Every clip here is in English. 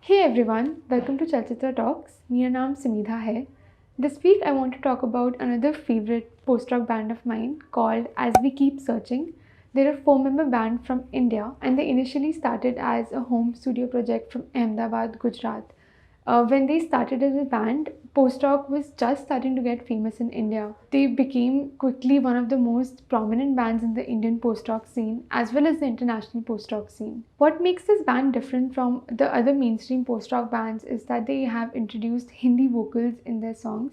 Hey everyone, welcome to Chalchitra Talks. मेरा नाम Sumedha है. This week I want to talk about another favorite post-rock band of mine called Aswekeepsearching. They're a four-member band from India and they initially started as a home studio project from Ahmedabad, Gujarat. When they started as a band, post-rock was just starting to get famous in India. They became quickly one of the most prominent bands in the Indian post-rock scene as well as the international post-rock scene. What makes this band different from the other mainstream post-rock bands is that they have introduced Hindi vocals in their songs.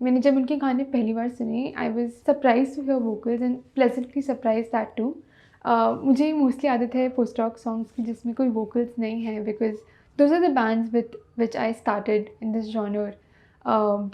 मैंने जब उनके गाने पहली बार सुने, I was surprised to hear vocals and pleasantly surprised that too. मुझे mostly आदत है post rock songs की जिसमें कोई वोकल्स नहीं है because those are the bands with which I started in this genre.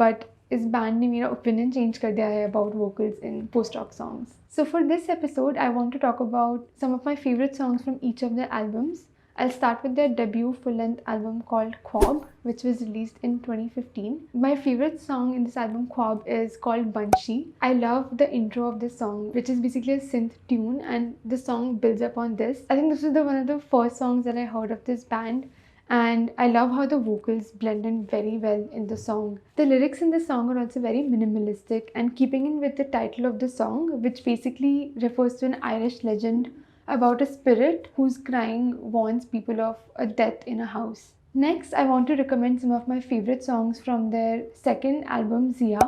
But इस बैंड ने मेरा ओपिनियन चेंज कर दिया है about vocals in post-rock songs. So for this episode, I want to talk about some of my favorite songs from each of their albums. I'll start with their debut full-length album called Khwab, which was released in 2015. My favorite song in this album, Khwab, is called Banshee. I love the intro of this song, which is basically a synth tune, and the song builds up on this. I think this is one of the first songs that I heard of this band, and I love how the vocals blend in very well in the song. The lyrics in the song are also very minimalistic and keeping in with the title of the song, which basically refers to an Irish legend about a spirit whose crying warns people of a death in a house. Next, I want to recommend some of my favorite songs from their second album, Zia,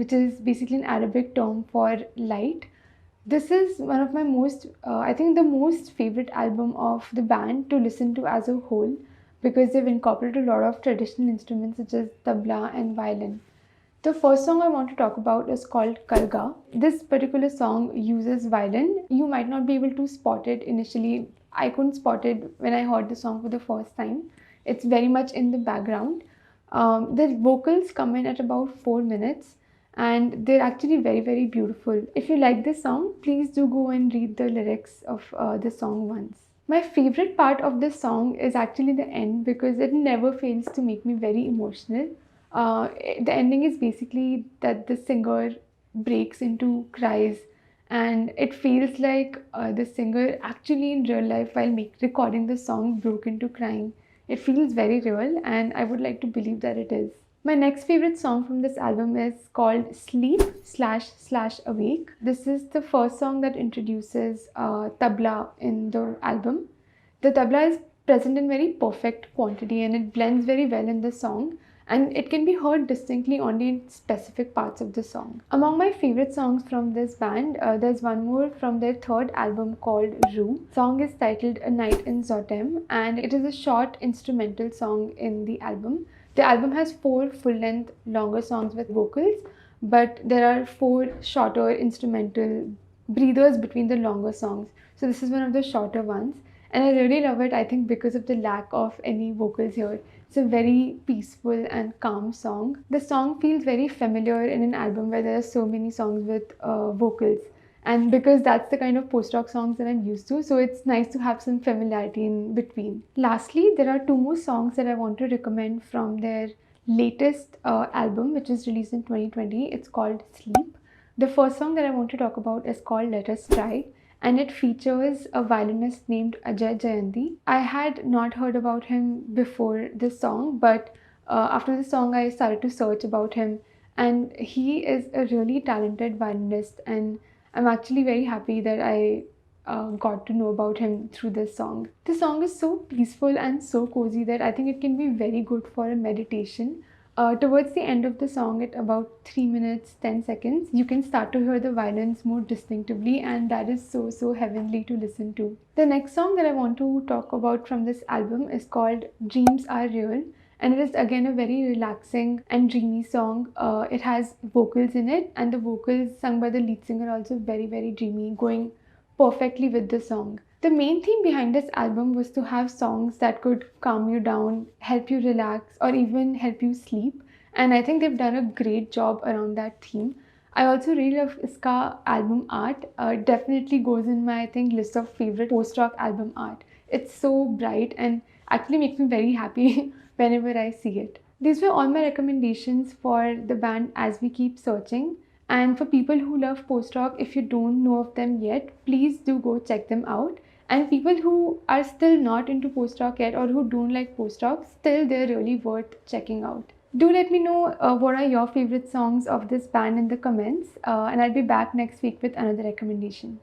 which is basically an Arabic term for light. This is one of my I think the most favorite album of the band to listen to as a whole because they've incorporated a lot of traditional instruments such as tabla and violin. The first song I want to talk about is called Kalga. This particular song uses violin. You might not be able to spot it initially. I couldn't spot it when I heard the song for the first time. It's very much in the background. The vocals come in at about 4 minutes and they're actually very, very beautiful. If you like this song, please do go and read the lyrics of the song once. My favorite part of this song is actually the end because it never fails to make me very emotional. The ending is basically that the singer breaks into cries and it feels like the singer actually in real life while recording the song broke into crying. It feels very real and I would like to believe that it is. My next favorite song from this album is called Sleep/Awake. This is the first song that introduces tabla in the album. The tabla is present in very perfect quantity and it blends very well in the song. And it can be heard distinctly only in specific parts of the song. Among my favorite songs from this band, there's one more from their third album called Rue. The song is titled A Night in Zottegem and it is a short instrumental song in the album. The album has 4 full-length longer songs with vocals, but there are 4 shorter instrumental breathers between the longer songs. So this is one of the shorter ones. And I really love it, I think, because of the lack of any vocals here. It's a very peaceful and calm song. The song feels very familiar in an album where there are so many songs with vocals. And because that's the kind of post-rock songs that I'm used to, so it's nice to have some familiarity in between. Lastly, there are 2 more songs that I want to recommend from their latest album, which was released in 2020. It's called Sleep. The first song that I want to talk about is called Let Us Try, and it features a violinist named Ajay Jayanti. I had not heard about him before this song, but after the song I started to search about him, and he is a really talented violinist, and I'm actually very happy that I got to know about him through this song. The song is so peaceful and so cozy that I think it can be very good for a meditation. Towards the end of the song, at about 3 minutes 10 seconds, you can start to hear the violins more distinctively, and that is so heavenly to listen to. The next song that I want to talk about from this album is called Dreams Are Real, and it is again a very relaxing and dreamy song. It has vocals in it, and the vocals sung by the lead singer are also very dreamy, going perfectly with the song. The main theme behind this album was to have songs that could calm you down, help you relax, or even help you sleep. And I think they've done a great job around that theme. I also really love iska album art. Definitely goes in my, I think, list of favorite post-rock album art. It's so bright and actually makes me very happy whenever I see it. These were all my recommendations for the band Aswekeepsearching. And for people who love post-rock, if you don't know of them yet, please do go check them out. And people who are still not into post rock yet, or who don't like post rock, still they're really worth checking out. Do let me know what are your favorite songs of this band in the comments, and I'll be back next week with another recommendation.